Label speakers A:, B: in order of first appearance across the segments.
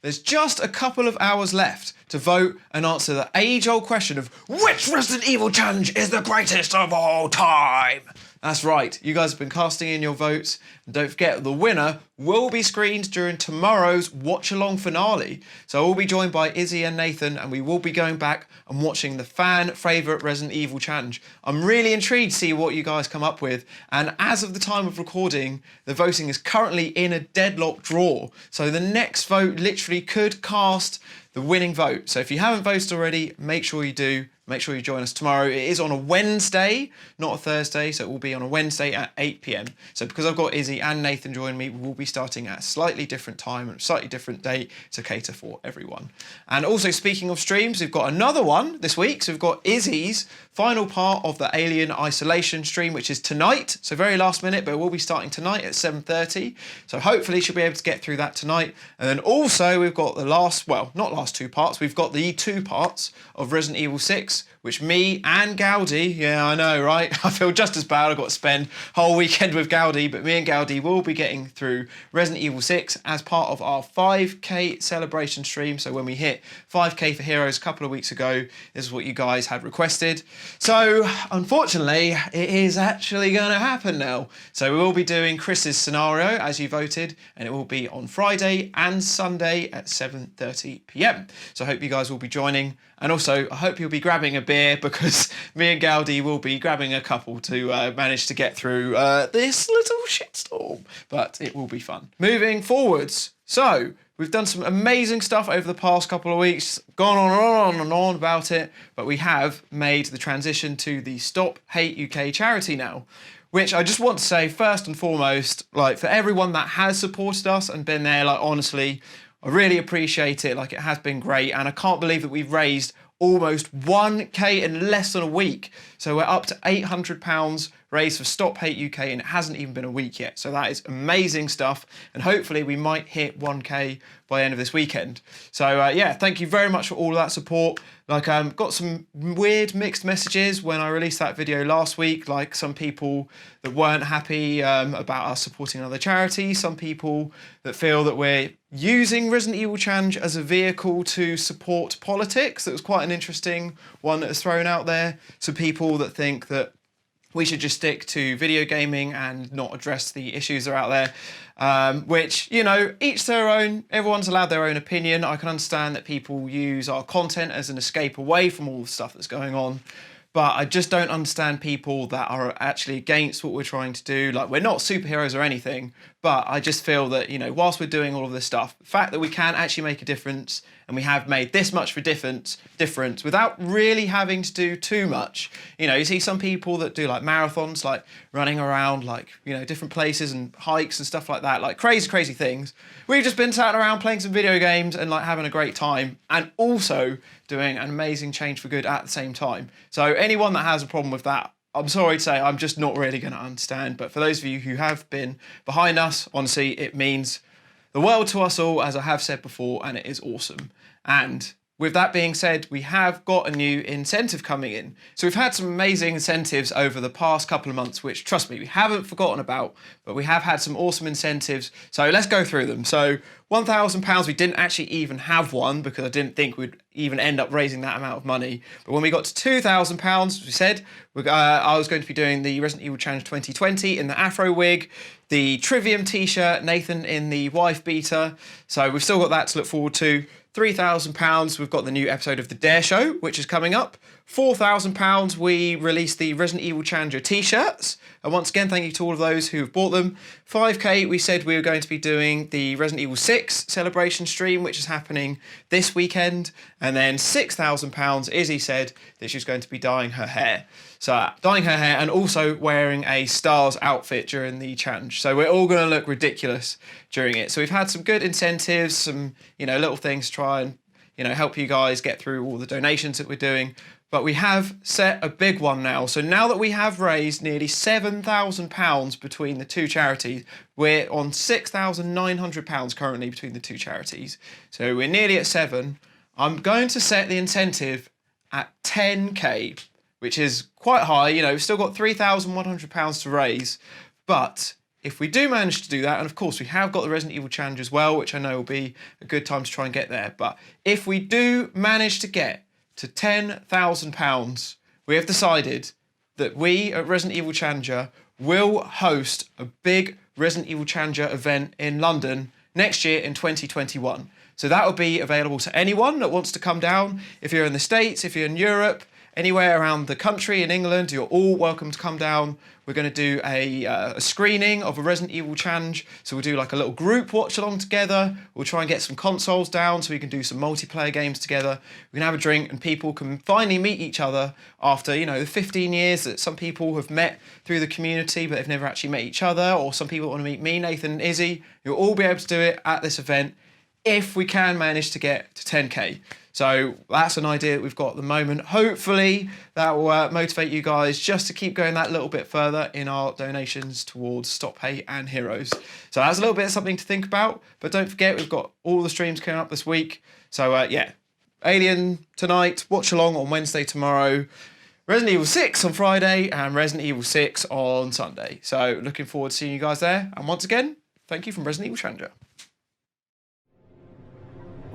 A: there's just a couple of hours left to vote and answer the age-old question of which Resident Evil challenge is the greatest of all time? That's right, you guys have been casting in your votes, and don't forget the winner will be screened during tomorrow's watch-along finale. So I will be joined by Izzy and Nathan, and we will be going back and watching the fan favourite Resident Evil challenge. I'm really intrigued to see what you guys come up with, and as of the time of recording, the voting is currently in a deadlock draw. So the next vote literally could cast the winning vote. So if you haven't voted already, make sure you do. Make sure you join us tomorrow. It is on a Wednesday, not a Thursday, so it will be on a Wednesday at 8 PM. So because I've got Izzy and Nathan joining me, we will be starting at a slightly different time and a slightly different date to cater for everyone. And also, speaking of streams, we've got another one this week. So we've got Izzy's final part of the Alien Isolation stream, which is tonight. So very last minute, but we'll be starting tonight at 7:30. So hopefully she'll be able to get through that tonight. And then also we've got the last, well, not last two parts, we've got the 2 parts of Resident Evil 6, which me and Gaudi, yeah, I know, right? I feel just as bad. I've got to spend a whole weekend with Gaudi, but me and Gaudi will be getting through Resident Evil 6 as part of our 5K celebration stream. So when we hit 5K for Heroes a couple of weeks ago, this is what you guys had requested. So unfortunately, it is actually going to happen now. So we will be doing Chris's scenario as you voted, and it will be on Friday and Sunday at 7:30 PM. So I hope you guys will be joining. And also, I hope you'll be grabbing a beer, because me and Gaudi will be grabbing a couple to manage to get through this little shitstorm. But it will be fun. Moving forwards. So, we've done some amazing stuff over the past couple of weeks, gone on and on about it, but we have made the transition to the Stop Hate UK charity now. Which I just want to say, first and foremost, like, for everyone that has supported us and been there, like, honestly, I really appreciate it. Like, it has been great, and I can't believe that we've raised almost 1K in less than a week. So we're up to £800 raised for Stop Hate UK, and it hasn't even been a week yet. So that is amazing stuff, and hopefully we might hit 1K by the end of this weekend. So yeah, thank you very much for all of that support. Like, got some weird mixed messages when I released that video last week, like some people that weren't happy about us supporting another charity, some people that feel that we're using Resident Evil Challenge as a vehicle to support politics. That was quite an interesting one that was thrown out there. Some people that think that we should just stick to video gaming and not address the issues that are out there, which, you know, each their own. Everyone's allowed their own opinion. I can understand that people use our content as an escape away from all the stuff that's going on, but I just don't understand people that are actually against what we're trying to do. Like, we're not superheroes or anything, but I just feel that, you know, whilst we're doing all of this stuff, the fact that we can actually make a difference, and we have made this much of a difference without really having to do too much. You know, you see some people that do like marathons, like running around, like, you know, different places and hikes and stuff like that, like crazy things. We've just been sat around playing some video games and like having a great time, and also doing an amazing change for good at the same time. So anyone that has a problem with that, I'm sorry to say, I'm just not really going to understand. But for those of you who have been behind us, honestly, it means the world to us all, as I have said before, and it is awesome. And with that being said, we have got a new incentive coming in. So we've had some amazing incentives over the past couple of months, which, trust me, we haven't forgotten about, but we have had some awesome incentives. So let's go through them. So £1,000, we didn't actually even have one, because I didn't think we'd even end up raising that amount of money. But when we got to £2,000, we said I was going to be doing the Resident Evil Challenge 2020 in the Afro wig, the Trivium t-shirt, Nathan in the wife beater. So we've still got that to look forward to. £3,000, we've got the new episode of The Dare Show, which is coming up. £4,000, we released the Resident Evil Challenger t-shirts. And once again, thank you to all of those who have bought them. 5K, we said we were going to be doing the Resident Evil 6 celebration stream, which is happening this weekend. And then £6,000, Izzy said that she was going to be dyeing her hair. So dyeing her hair and also wearing a Stars outfit during the challenge. So we're all going to look ridiculous during it. So we've had some good incentives, some, you know, little things to try and, you know, help you guys get through all the donations that we're doing. But we have set a big one now. So now that we have raised nearly £7,000 between the two charities, we're on £6,900 currently between the two charities. So we're nearly at 7. I'm going to set the incentive at 10K, which is quite high. You know, we've still got £3,100 to raise, but if we do manage to do that, and of course we have got the Resident Evil Challenge as well, which I know will be a good time to try and get there, but if we do manage to get to £10,000, we have decided that we at Resident Evil Challenger will host a big Resident Evil Challenger event in London next year in 2021. So that will be available to anyone that wants to come down. If you're in the States, if you're in Europe, anywhere around the country, in England, you're all welcome to come down. We're going to do a screening of a Resident Evil Challenge. So we'll do like a little group watch along together. We'll try and get some consoles down so we can do some multiplayer games together. We can have a drink and people can finally meet each other after, you know, the 15 years that some people have met through the community, but they've never actually met each other. Or some people want to meet me, Nathan and Izzy. You'll all be able to do it at this event if we can manage to get to 10K. So that's an idea that we've got at the moment. Hopefully that will motivate you guys just to keep going that little bit further in our donations towards Stop Hate and Heroes. So that's a little bit of something to think about, but don't forget we've got all the streams coming up this week. So yeah, Alien tonight, watch along on Wednesday tomorrow, Resident Evil 6 on Friday and Resident Evil 6 on Sunday. So looking forward to seeing you guys there. And once again, thank you from Resident Evil Challenger.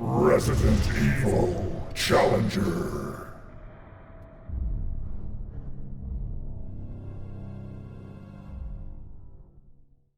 B: Resident Evil Challenger.